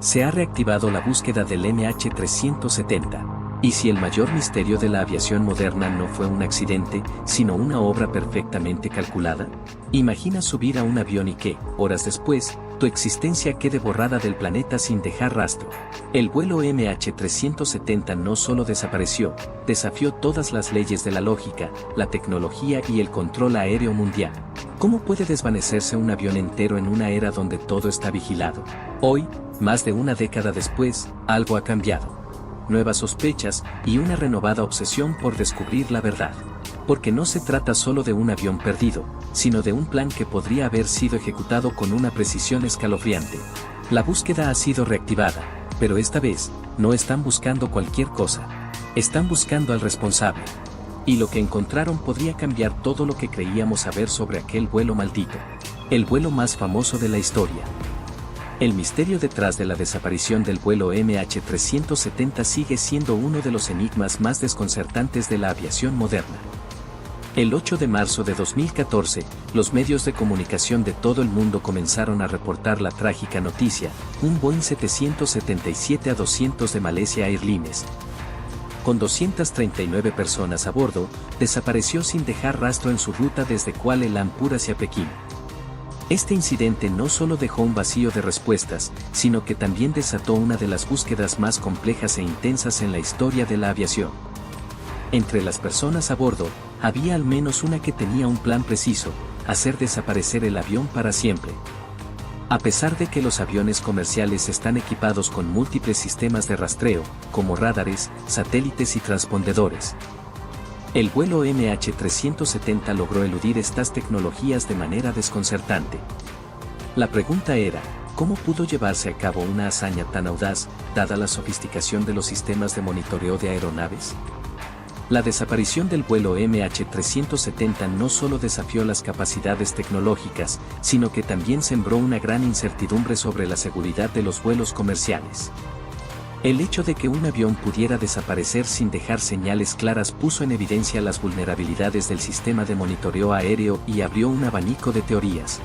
Se ha reactivado la búsqueda del MH370. ¿Y si el mayor misterio de la aviación moderna no fue un accidente, sino una obra perfectamente calculada? Imagina subir a un avión y que, horas después, tu existencia quede borrada del planeta sin dejar rastro. El vuelo MH370 no solo desapareció, desafió todas las leyes de la lógica, la tecnología y el control aéreo mundial. ¿Cómo puede desvanecerse un avión entero en una era donde todo está vigilado? Hoy, más de una década después, algo ha cambiado. Nuevas sospechas y una renovada obsesión por descubrir la verdad. Porque no se trata solo de un avión perdido, sino de un plan que podría haber sido ejecutado con una precisión escalofriante. La búsqueda ha sido reactivada, pero esta vez, no están buscando cualquier cosa. Están buscando al responsable. Y lo que encontraron podría cambiar todo lo que creíamos saber sobre aquel vuelo maldito. El vuelo más famoso de la historia. El misterio detrás de la desaparición del vuelo MH370 sigue siendo uno de los enigmas más desconcertantes de la aviación moderna. El 8 de marzo de 2014, los medios de comunicación de todo el mundo comenzaron a reportar la trágica noticia: un Boeing 777-200 de Malaysia Airlines, con 239 personas a bordo, desapareció sin dejar rastro en su ruta desde Kuala Lumpur hacia Pekín. Este incidente no solo dejó un vacío de respuestas, sino que también desató una de las búsquedas más complejas e intensas en la historia de la aviación. Entre las personas a bordo, había al menos una que tenía un plan preciso: hacer desaparecer el avión para siempre. A pesar de que los aviones comerciales están equipados con múltiples sistemas de rastreo, como radares, satélites y transpondedores, el vuelo MH370 logró eludir estas tecnologías de manera desconcertante. La pregunta era, ¿cómo pudo llevarse a cabo una hazaña tan audaz, dada la sofisticación de los sistemas de monitoreo de aeronaves? La desaparición del vuelo MH370 no solo desafió las capacidades tecnológicas, sino que también sembró una gran incertidumbre sobre la seguridad de los vuelos comerciales. El hecho de que un avión pudiera desaparecer sin dejar señales claras puso en evidencia las vulnerabilidades del sistema de monitoreo aéreo y abrió un abanico de teorías,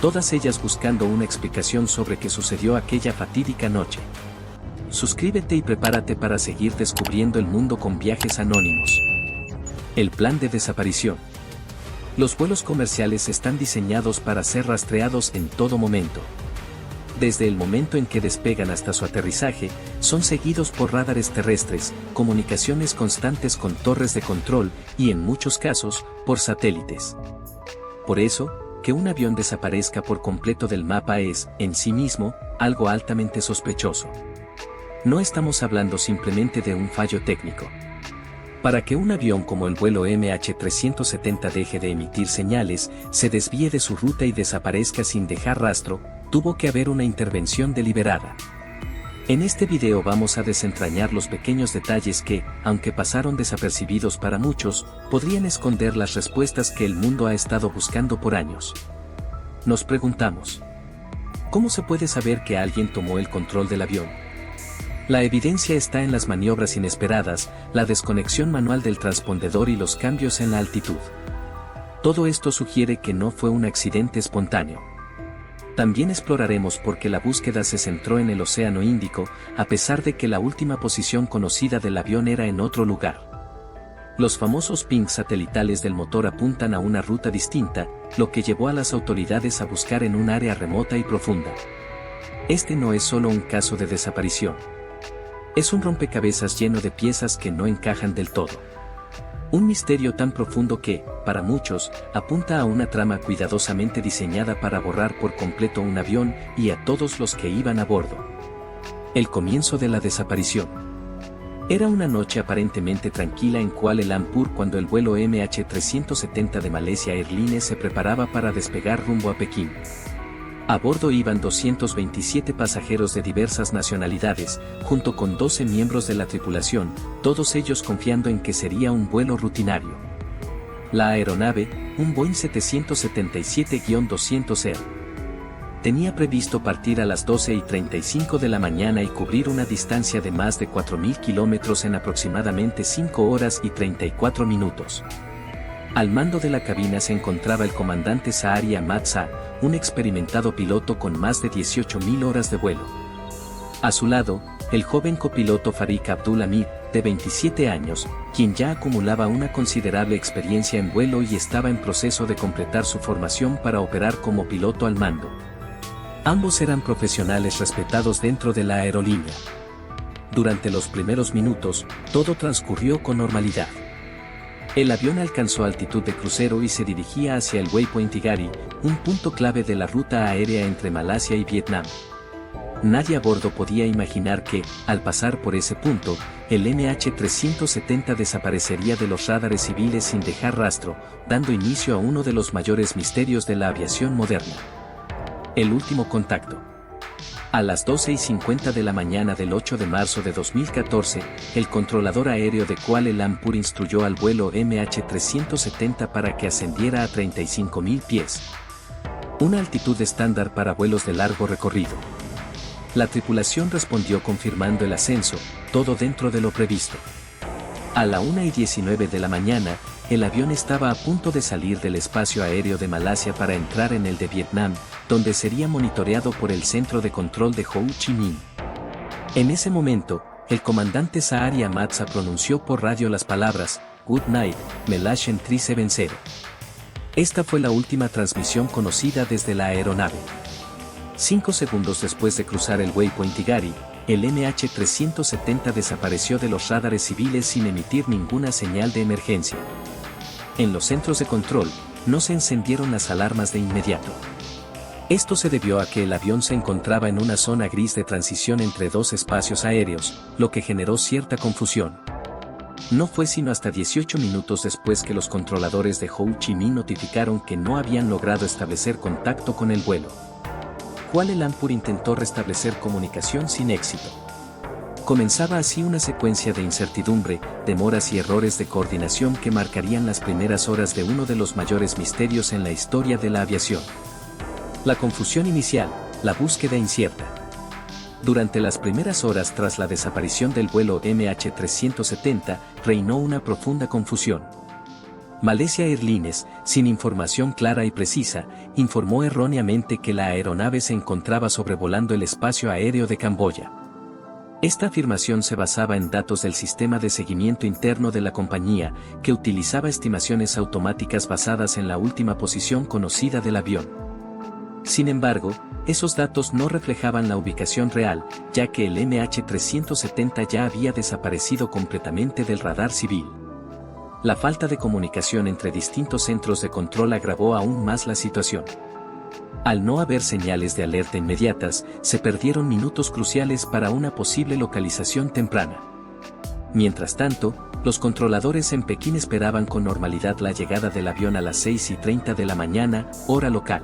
todas ellas buscando una explicación sobre qué sucedió aquella fatídica noche. Suscríbete y prepárate para seguir descubriendo el mundo con Viajes Anónimos. El plan de desaparición. Los vuelos comerciales están diseñados para ser rastreados en todo momento. Desde el momento en que despegan hasta su aterrizaje, son seguidos por radares terrestres, comunicaciones constantes con torres de control y, en muchos casos, por satélites. Por eso, que un avión desaparezca por completo del mapa es, en sí mismo, algo altamente sospechoso. No estamos hablando simplemente de un fallo técnico. Para que un avión como el vuelo MH370 deje de emitir señales, se desvíe de su ruta y desaparezca sin dejar rastro, tuvo que haber una intervención deliberada. En este video vamos a desentrañar los pequeños detalles que, aunque pasaron desapercibidos para muchos, podrían esconder las respuestas que el mundo ha estado buscando por años. Nos preguntamos, ¿cómo se puede saber que alguien tomó el control del avión? La evidencia está en las maniobras inesperadas, la desconexión manual del transpondedor y los cambios en la altitud. Todo esto sugiere que no fue un accidente espontáneo. También exploraremos por qué la búsqueda se centró en el Océano Índico, a pesar de que la última posición conocida del avión era en otro lugar. Los famosos pings satelitales del motor apuntan a una ruta distinta, lo que llevó a las autoridades a buscar en un área remota y profunda. Este no es solo un caso de desaparición. Es un rompecabezas lleno de piezas que no encajan del todo. Un misterio tan profundo que, para muchos, apunta a una trama cuidadosamente diseñada para borrar por completo un avión y a todos los que iban a bordo. El comienzo de la desaparición. Era una noche aparentemente tranquila en Kuala Lumpur cuando el vuelo MH370 de Malaysia Airlines se preparaba para despegar rumbo a Pekín. A bordo iban 227 pasajeros de diversas nacionalidades, junto con 12 miembros de la tripulación, todos ellos confiando en que sería un vuelo rutinario. La aeronave, un Boeing 777-200ER, tenía previsto partir a las 12:35 de la mañana y cubrir una distancia de más de 4.000 kilómetros en aproximadamente 5 horas y 34 minutos. Al mando de la cabina se encontraba el comandante Zahari Ahmad Shah, un experimentado piloto con más de 18.000 horas de vuelo. A su lado, el joven copiloto Farik Abdul Hamid, de 27 años, quien ya acumulaba una considerable experiencia en vuelo y estaba en proceso de completar su formación para operar como piloto al mando. Ambos eran profesionales respetados dentro de la aerolínea. Durante los primeros minutos, todo transcurrió con normalidad. El avión alcanzó altitud de crucero y se dirigía hacia el Waypoint Tigari, un punto clave de la ruta aérea entre Malasia y Vietnam. Nadie a bordo podía imaginar que, al pasar por ese punto, el MH370 desaparecería de los radares civiles sin dejar rastro, dando inicio a uno de los mayores misterios de la aviación moderna. El último contacto. A las 12:50 de la mañana del 8 de marzo de 2014, el controlador aéreo de Kuala Lumpur instruyó al vuelo MH370 para que ascendiera a 35.000 pies. Una altitud estándar para vuelos de largo recorrido. La tripulación respondió confirmando el ascenso, todo dentro de lo previsto. A la 1:19 de la mañana, el avión estaba a punto de salir del espacio aéreo de Malasia para entrar en el de Vietnam, donde sería monitoreado por el centro de control de Ho Chi Minh. En ese momento, el comandante Sahari Amatsa pronunció por radio las palabras, "Good night, Malaysian 370". Esta fue la última transmisión conocida desde la aeronave. 5 segundos después de cruzar el Waypoint Tigari, el MH370 desapareció de los radares civiles sin emitir ninguna señal de emergencia. En los centros de control, no se encendieron las alarmas de inmediato. Esto se debió a que el avión se encontraba en una zona gris de transición entre dos espacios aéreos, lo que generó cierta confusión. No fue sino hasta 18 minutos después que los controladores de Ho Chi Minh notificaron que no habían logrado establecer contacto con el vuelo. Kuala Lumpur intentó restablecer comunicación sin éxito. Comenzaba así una secuencia de incertidumbre, demoras y errores de coordinación que marcarían las primeras horas de uno de los mayores misterios en la historia de la aviación. La confusión inicial, la búsqueda incierta. Durante las primeras horas tras la desaparición del vuelo MH370, reinó una profunda confusión. Malaysia Airlines, sin información clara y precisa, informó erróneamente que la aeronave se encontraba sobrevolando el espacio aéreo de Camboya. Esta afirmación se basaba en datos del sistema de seguimiento interno de la compañía, que utilizaba estimaciones automáticas basadas en la última posición conocida del avión. Sin embargo, esos datos no reflejaban la ubicación real, ya que el MH370 ya había desaparecido completamente del radar civil. La falta de comunicación entre distintos centros de control agravó aún más la situación. Al no haber señales de alerta inmediatas, se perdieron minutos cruciales para una posible localización temprana. Mientras tanto, los controladores en Pekín esperaban con normalidad la llegada del avión a las 6:30 de la mañana, hora local.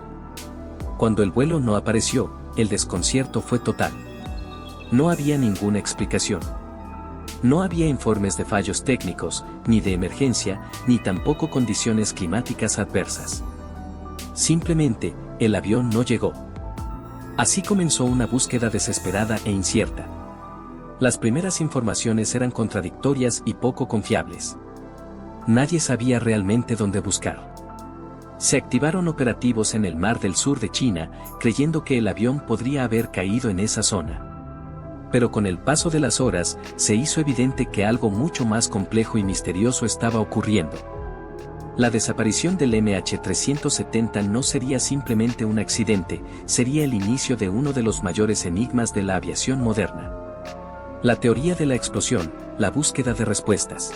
Cuando el vuelo no apareció, el desconcierto fue total. No había ninguna explicación. No había informes de fallos técnicos, ni de emergencia, ni tampoco condiciones climáticas adversas. Simplemente, el avión no llegó. Así comenzó una búsqueda desesperada e incierta. Las primeras informaciones eran contradictorias y poco confiables. Nadie sabía realmente dónde buscar. Se activaron operativos en el Mar del Sur de China, creyendo que el avión podría haber caído en esa zona. Pero con el paso de las horas, se hizo evidente que algo mucho más complejo y misterioso estaba ocurriendo. La desaparición del MH370 no sería simplemente un accidente, sería el inicio de uno de los mayores enigmas de la aviación moderna. La teoría de la explosión, la búsqueda de respuestas.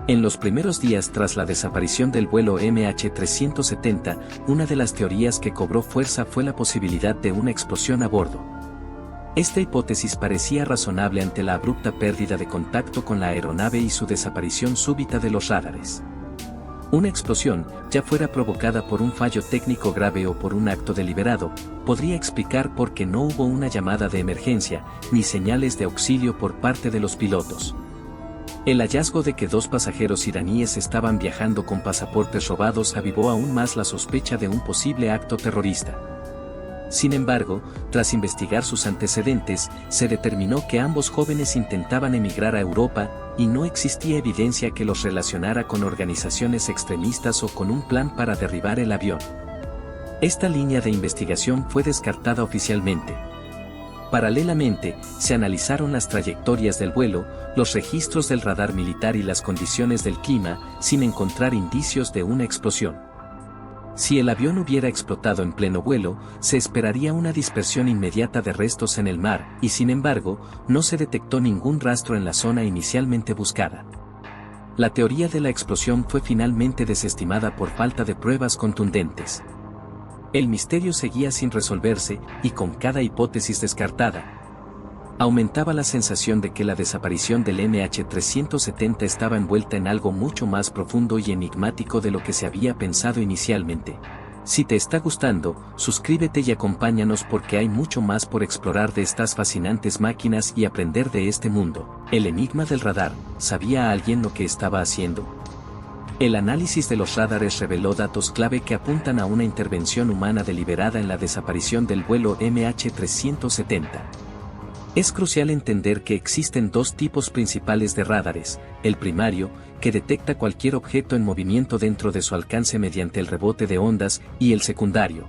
En los primeros días tras la desaparición del vuelo MH370, una de las teorías que cobró fuerza fue la posibilidad de una explosión a bordo. Esta hipótesis parecía razonable ante la abrupta pérdida de contacto con la aeronave y su desaparición súbita de los radares. Una explosión, ya fuera provocada por un fallo técnico grave o por un acto deliberado, podría explicar por qué no hubo una llamada de emergencia, ni señales de auxilio por parte de los pilotos. El hallazgo de que 2 pasajeros iraníes estaban viajando con pasaportes robados avivó aún más la sospecha de un posible acto terrorista. Sin embargo, tras investigar sus antecedentes, se determinó que ambos jóvenes intentaban emigrar a Europa, y no existía evidencia que los relacionara con organizaciones extremistas o con un plan para derribar el avión. Esta línea de investigación fue descartada oficialmente. Paralelamente, se analizaron las trayectorias del vuelo, los registros del radar militar y las condiciones del clima, sin encontrar indicios de una explosión. Si el avión hubiera explotado en pleno vuelo, se esperaría una dispersión inmediata de restos en el mar, y sin embargo, no se detectó ningún rastro en la zona inicialmente buscada. La teoría de la explosión fue finalmente desestimada por falta de pruebas contundentes. El misterio seguía sin resolverse, y con cada hipótesis descartada, aumentaba la sensación de que la desaparición del MH370 estaba envuelta en algo mucho más profundo y enigmático de lo que se había pensado inicialmente. Si te está gustando, suscríbete y acompáñanos porque hay mucho más por explorar de estas fascinantes máquinas y aprender de este mundo. El enigma del radar, ¿sabía alguien lo que estaba haciendo? El análisis de los radares reveló datos clave que apuntan a una intervención humana deliberada en la desaparición del vuelo MH370. Es crucial entender que existen dos tipos principales de radares: el primario, que detecta cualquier objeto en movimiento dentro de su alcance mediante el rebote de ondas, y el secundario,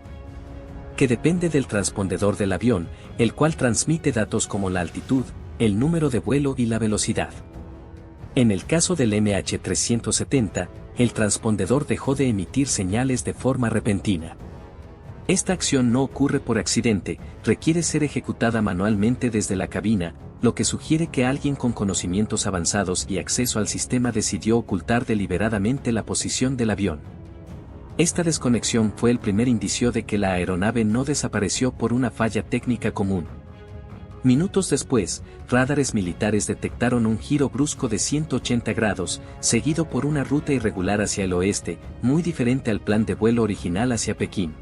que depende del transpondedor del avión, el cual transmite datos como la altitud, el número de vuelo y la velocidad. En el caso del MH370, el transpondedor dejó de emitir señales de forma repentina. Esta acción no ocurre por accidente, requiere ser ejecutada manualmente desde la cabina, lo que sugiere que alguien con conocimientos avanzados y acceso al sistema decidió ocultar deliberadamente la posición del avión. Esta desconexión fue el primer indicio de que la aeronave no desapareció por una falla técnica común. Minutos después, radares militares detectaron un giro brusco de 180 grados, seguido por una ruta irregular hacia el oeste, muy diferente al plan de vuelo original hacia Pekín.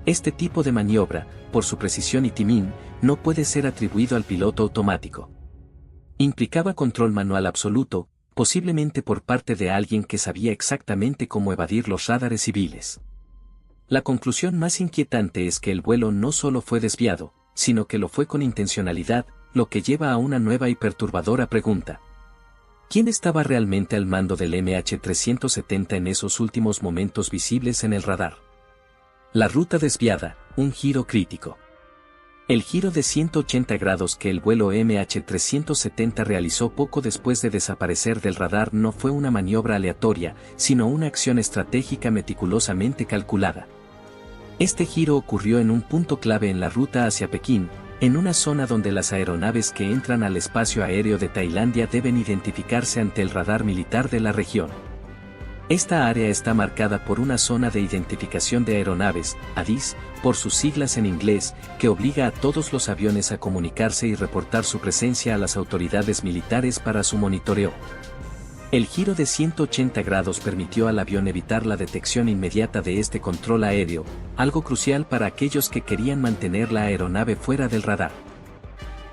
Este tipo de maniobra, por su precisión y timing, no puede ser atribuido al piloto automático. Implicaba control manual absoluto, posiblemente por parte de alguien que sabía exactamente cómo evadir los radares civiles. La conclusión más inquietante es que el vuelo no solo fue desviado, sino que lo fue con intencionalidad, lo que lleva a una nueva y perturbadora pregunta. ¿Quién estaba realmente al mando del MH370 en esos últimos momentos visibles en el radar? La ruta desviada, un giro crítico. El giro de 180 grados que el vuelo MH370 realizó poco después de desaparecer del radar no fue una maniobra aleatoria, sino una acción estratégica meticulosamente calculada. Este giro ocurrió en un punto clave en la ruta hacia Pekín, en una zona donde las aeronaves que entran al espacio aéreo de Tailandia deben identificarse ante el radar militar de la región. Esta área está marcada por una zona de identificación de aeronaves, ADIS, por sus siglas en inglés, que obliga a todos los aviones a comunicarse y reportar su presencia a las autoridades militares para su monitoreo. El giro de 180 grados permitió al avión evitar la detección inmediata de este control aéreo, algo crucial para aquellos que querían mantener la aeronave fuera del radar.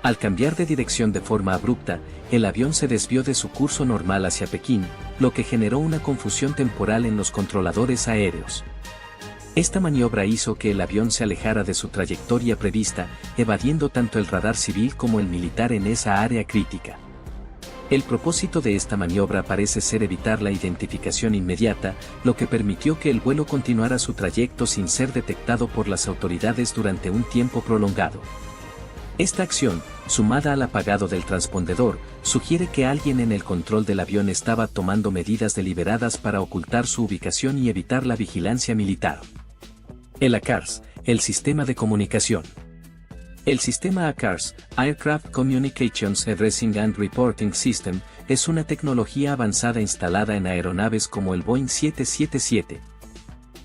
Al cambiar de dirección de forma abrupta, el avión se desvió de su curso normal hacia Pekín, lo que generó una confusión temporal en los controladores aéreos. Esta maniobra hizo que el avión se alejara de su trayectoria prevista, evadiendo tanto el radar civil como el militar en esa área crítica. El propósito de esta maniobra parece ser evitar la identificación inmediata, lo que permitió que el vuelo continuara su trayecto sin ser detectado por las autoridades durante un tiempo prolongado. Esta acción, sumada al apagado del transpondedor, sugiere que alguien en el control del avión estaba tomando medidas deliberadas para ocultar su ubicación y evitar la vigilancia militar. El ACARS, el sistema de comunicación. El sistema ACARS, Aircraft Communications Addressing and Reporting System, es una tecnología avanzada instalada en aeronaves como el Boeing 777,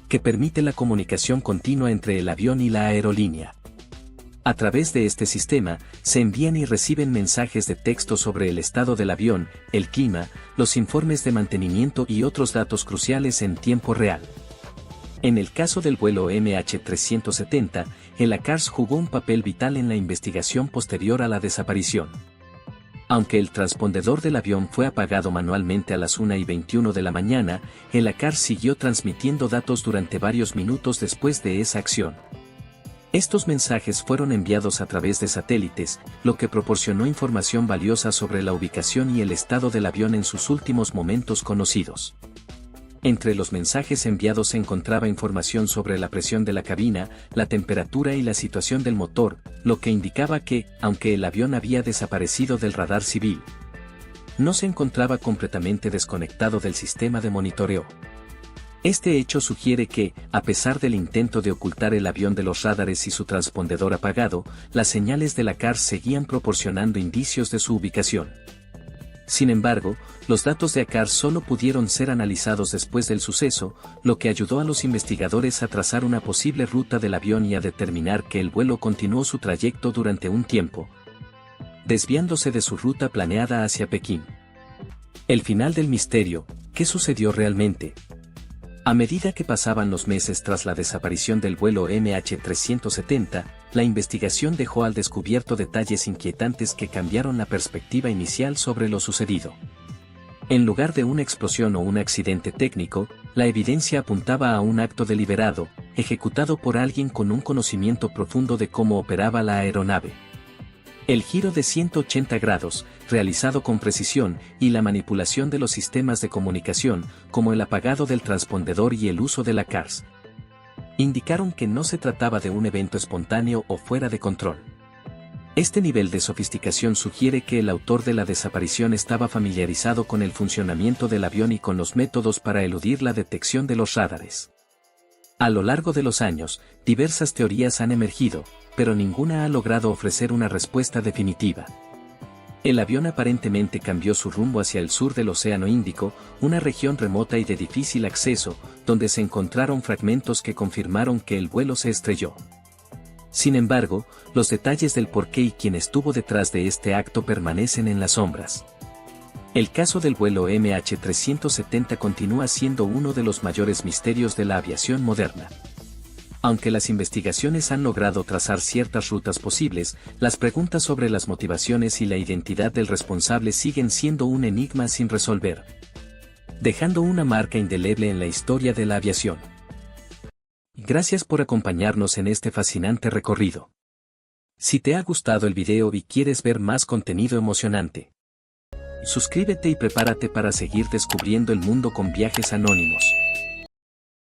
que permite la comunicación continua entre el avión y la aerolínea. A través de este sistema, se envían y reciben mensajes de texto sobre el estado del avión, el clima, los informes de mantenimiento y otros datos cruciales en tiempo real. En el caso del vuelo MH370, el ACARS jugó un papel vital en la investigación posterior a la desaparición. Aunque el transpondedor del avión fue apagado manualmente a las 1:21 de la mañana, el ACARS siguió transmitiendo datos durante varios minutos después de esa acción. Estos mensajes fueron enviados a través de satélites, lo que proporcionó información valiosa sobre la ubicación y el estado del avión en sus últimos momentos conocidos. Entre los mensajes enviados se encontraba información sobre la presión de la cabina, la temperatura y la situación del motor, lo que indicaba que, aunque el avión había desaparecido del radar civil, no se encontraba completamente desconectado del sistema de monitoreo. Este hecho sugiere que, a pesar del intento de ocultar el avión de los radares y su transpondedor apagado, las señales de la CARS seguían proporcionando indicios de su ubicación. Sin embargo, los datos de ACARS solo pudieron ser analizados después del suceso, lo que ayudó a los investigadores a trazar una posible ruta del avión y a determinar que el vuelo continuó su trayecto durante un tiempo, desviándose de su ruta planeada hacia Pekín. El final del misterio, ¿qué sucedió realmente? A medida que pasaban los meses tras la desaparición del vuelo MH370, la investigación dejó al descubierto detalles inquietantes que cambiaron la perspectiva inicial sobre lo sucedido. En lugar de una explosión o un accidente técnico, la evidencia apuntaba a un acto deliberado, ejecutado por alguien con un conocimiento profundo de cómo operaba la aeronave. El giro de 180 grados, realizado con precisión, y la manipulación de los sistemas de comunicación, como el apagado del transpondedor y el uso de la CARS, indicaron que no se trataba de un evento espontáneo o fuera de control. Este nivel de sofisticación sugiere que el autor de la desaparición estaba familiarizado con el funcionamiento del avión y con los métodos para eludir la detección de los radares. A lo largo de los años, diversas teorías han emergido, pero ninguna ha logrado ofrecer una respuesta definitiva. El avión aparentemente cambió su rumbo hacia el sur del Océano Índico, una región remota y de difícil acceso, donde se encontraron fragmentos que confirmaron que el vuelo se estrelló. Sin embargo, los detalles del porqué y quién estuvo detrás de este acto permanecen en las sombras. El caso del vuelo MH370 continúa siendo uno de los mayores misterios de la aviación moderna. Aunque las investigaciones han logrado trazar ciertas rutas posibles, las preguntas sobre las motivaciones y la identidad del responsable siguen siendo un enigma sin resolver, dejando una marca indeleble en la historia de la aviación. Gracias por acompañarnos en este fascinante recorrido. Si te ha gustado el video y quieres ver más contenido emocionante, suscríbete y prepárate para seguir descubriendo el mundo con Viajes Anónimos.